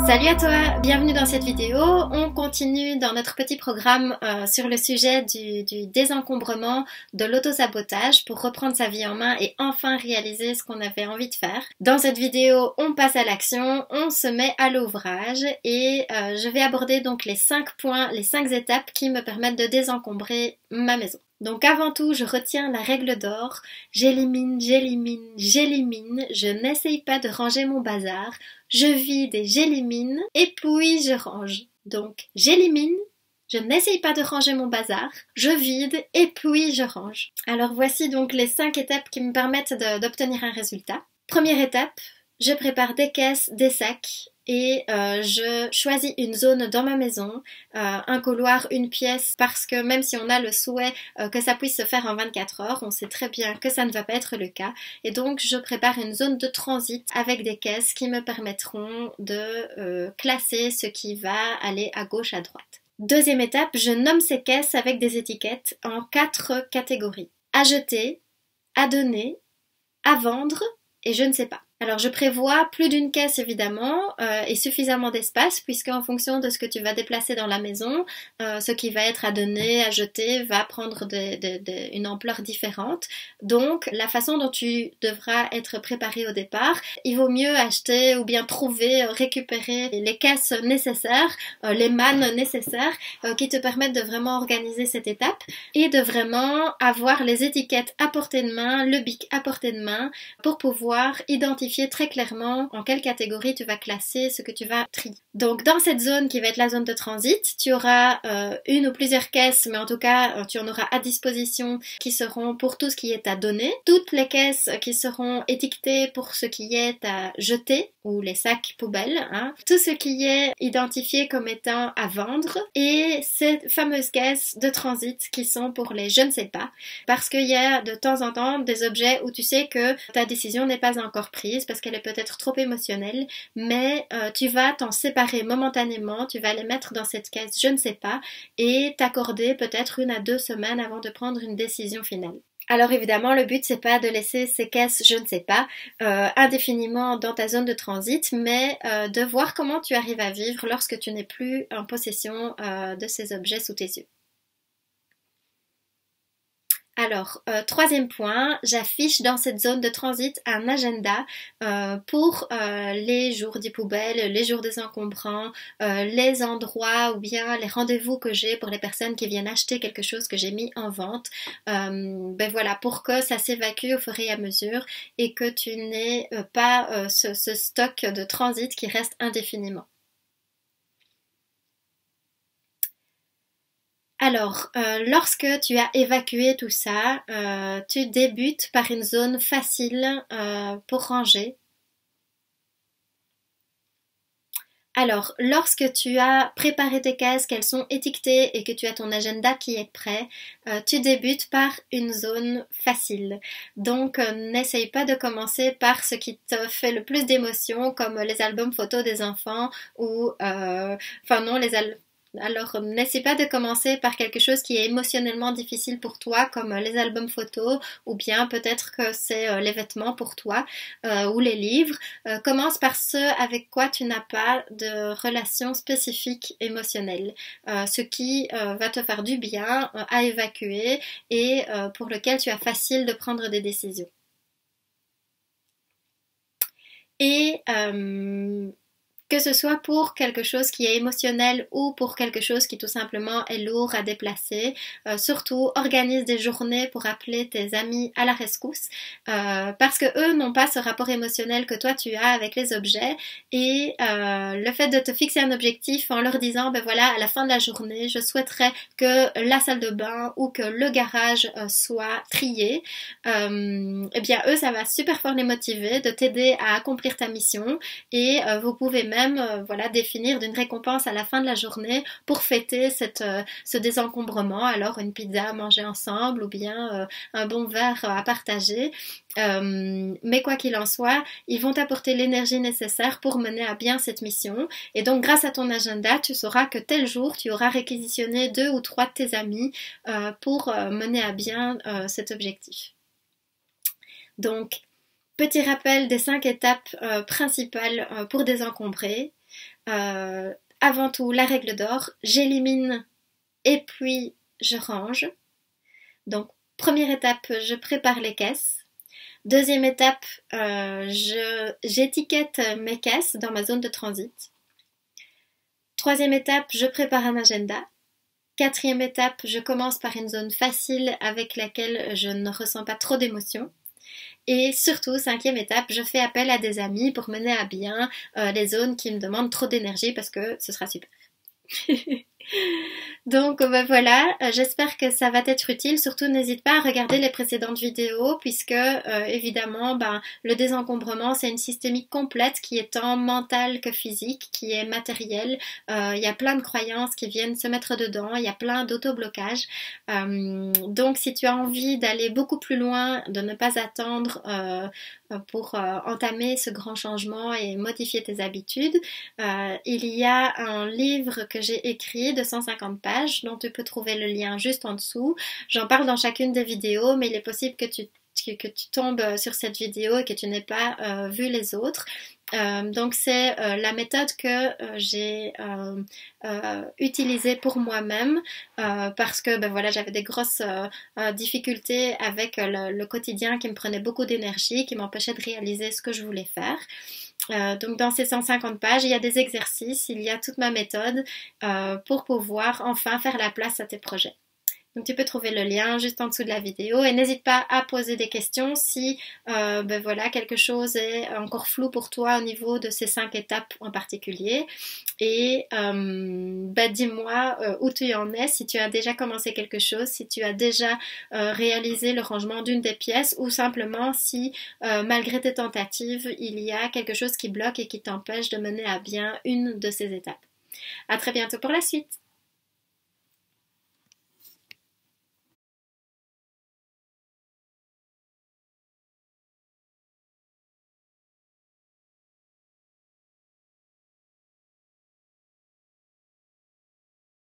Salut à toi, bienvenue dans cette vidéo. On continue dans notre petit programme sur le sujet du désencombrement, de l'autosabotage pour reprendre sa vie en main et enfin réaliser ce qu'on avait envie de faire. Dans cette vidéo, on passe à l'action, on se met à l'ouvrage et je vais aborder donc les 5 points, les 5 étapes qui me permettent de désencombrer ma maison. Donc avant tout, je retiens la règle d'or, j'élimine, je n'essaye pas de ranger mon bazar, je vide et j'élimine, et puis je range. Donc j'élimine, je n'essaye pas de ranger mon bazar, je vide et puis je range. Alors voici donc les 5 étapes qui me permettent d'obtenir un résultat. Première étape, je prépare des caisses, des sacs et je choisis une zone dans ma maison, un couloir, une pièce, parce que même si on a le souhait que ça puisse se faire en 24 heures, on sait très bien que ça ne va pas être le cas. Et donc je prépare une zone de transit avec des caisses qui me permettront de classer ce qui va aller à gauche, à droite. Deuxième étape, je nomme ces caisses avec des étiquettes en 4 catégories. À jeter, à donner, à vendre et je ne sais pas. Alors je prévois plus d'une caisse évidemment et suffisamment d'espace puisque en fonction de ce que tu vas déplacer dans la maison, ce qui va être à donner, à jeter va prendre une ampleur différente. Donc la façon dont tu devras être préparé au départ, il vaut mieux acheter ou bien trouver, récupérer les caisses nécessaires, les mannes nécessaires qui te permettent de vraiment organiser cette étape et de vraiment avoir les étiquettes à portée de main, le bic à portée de main pour pouvoir identifier très clairement en quelle catégorie tu vas classer ce que tu vas trier. Donc dans cette zone qui va être la zone de transit, tu auras une ou plusieurs caisses, mais en tout cas tu en auras à disposition qui seront pour tout ce qui est à donner, toutes les caisses qui seront étiquetées pour ce qui est à jeter ou les sacs poubelles, tout ce qui est identifié comme étant à vendre et ces fameuses caisses de transit qui sont pour les je ne sais pas, parce qu'il y a de temps en temps des objets où tu sais que ta décision n'est pas encore prise parce qu'elle est peut-être trop émotionnelle, mais tu vas t'en séparer momentanément, tu vas les mettre dans cette caisse je ne sais pas et t'accorder peut-être 1 à 2 semaines avant de prendre une décision finale. Alors évidemment, le but c'est pas de laisser ces caisses, je ne sais pas, indéfiniment dans ta zone de transit, mais de voir comment tu arrives à vivre lorsque tu n'es plus en possession de ces objets sous tes yeux. Alors, troisième point, j'affiche dans cette zone de transit un agenda pour les jours des poubelles, les jours des encombrants, les endroits ou bien les rendez-vous que j'ai pour les personnes qui viennent acheter quelque chose que j'ai mis en vente. Ben voilà, pour que ça s'évacue au fur et à mesure et que tu n'aies pas ce stock de transit qui reste indéfiniment. Alors, lorsque tu as évacué tout ça, tu débutes par une zone facile pour ranger. Alors, lorsque tu as préparé tes cases, qu'elles sont étiquetées et que tu as ton agenda qui est prêt, tu débutes par une zone facile. Donc, n'essaye pas de commencer par ce qui te fait le plus d'émotion, comme les albums photos des enfants ou, alors, n'essaie pas de commencer par quelque chose qui est émotionnellement difficile pour toi, comme les albums photos, ou bien peut-être que c'est les vêtements pour toi, ou les livres. Commence par ce avec quoi tu n'as pas de relation spécifique émotionnelle, ce qui va te faire du bien à évacuer et pour lequel tu as facile de prendre des décisions. Et que ce soit pour quelque chose qui est émotionnel ou pour quelque chose qui tout simplement est lourd à déplacer, surtout organise des journées pour appeler tes amis à la rescousse parce que eux n'ont pas ce rapport émotionnel que toi tu as avec les objets et le fait de te fixer un objectif en leur disant ben voilà à la fin de la journée je souhaiterais que la salle de bain ou que le garage soit trié, et bien eux ça va super fort les motiver de t'aider à accomplir ta mission et vous pouvez même définir d'une récompense à la fin de la journée pour fêter ce désencombrement. Alors une pizza à manger ensemble ou bien un bon verre à partager. Mais quoi qu'il en soit, ils vont t'apporter l'énergie nécessaire pour mener à bien cette mission. Et donc grâce à ton agenda, tu sauras que tel jour, tu auras réquisitionné 2 ou 3 de tes amis pour mener à bien cet objectif. Donc, petit rappel des 5 étapes principales pour désencombrer. Avant tout, la règle d'or, j'élimine et puis je range. Donc, première étape, je prépare les caisses. Deuxième étape, j'étiquette mes caisses dans ma zone de transit. Troisième étape, je prépare un agenda. Quatrième étape, je commence par une zone facile avec laquelle je ne ressens pas trop d'émotions. Et surtout, cinquième étape, je fais appel à des amis pour mener à bien les zones qui me demandent trop d'énergie parce que ce sera super. Donc ben voilà, j'espère que ça va t'être utile. Surtout n'hésite pas à regarder les précédentes vidéos puisque évidemment le désencombrement c'est une systémique complète qui est tant mentale que physique, qui est matérielle. Il y a plein de croyances qui viennent se mettre dedans, il y a plein d'autoblocages. Donc si tu as envie d'aller beaucoup plus loin, de ne pas attendre pour entamer ce grand changement et modifier tes habitudes, il y a un livre que j'ai écrit de 150 pages dont tu peux trouver le lien juste en dessous. J'en parle dans chacune des vidéos, mais il est possible que tu tombes sur cette vidéo et que tu n'aies pas vu les autres. Donc c'est la méthode que j'ai utilisée pour moi-même parce que voilà, j'avais des grosses difficultés avec le quotidien qui me prenait beaucoup d'énergie, qui m'empêchait de réaliser ce que je voulais faire. Donc dans ces 150 pages, il y a des exercices, il y a toute ma méthode pour pouvoir enfin faire la place à tes projets. Donc tu peux trouver le lien juste en dessous de la vidéo et n'hésite pas à poser des questions si voilà, quelque chose est encore flou pour toi au niveau de ces 5 étapes en particulier. Et dis-moi où tu en es, si tu as déjà commencé quelque chose, si tu as déjà réalisé le rangement d'une des pièces ou simplement si malgré tes tentatives, il y a quelque chose qui bloque et qui t'empêche de mener à bien une de ces étapes. À très bientôt pour la suite!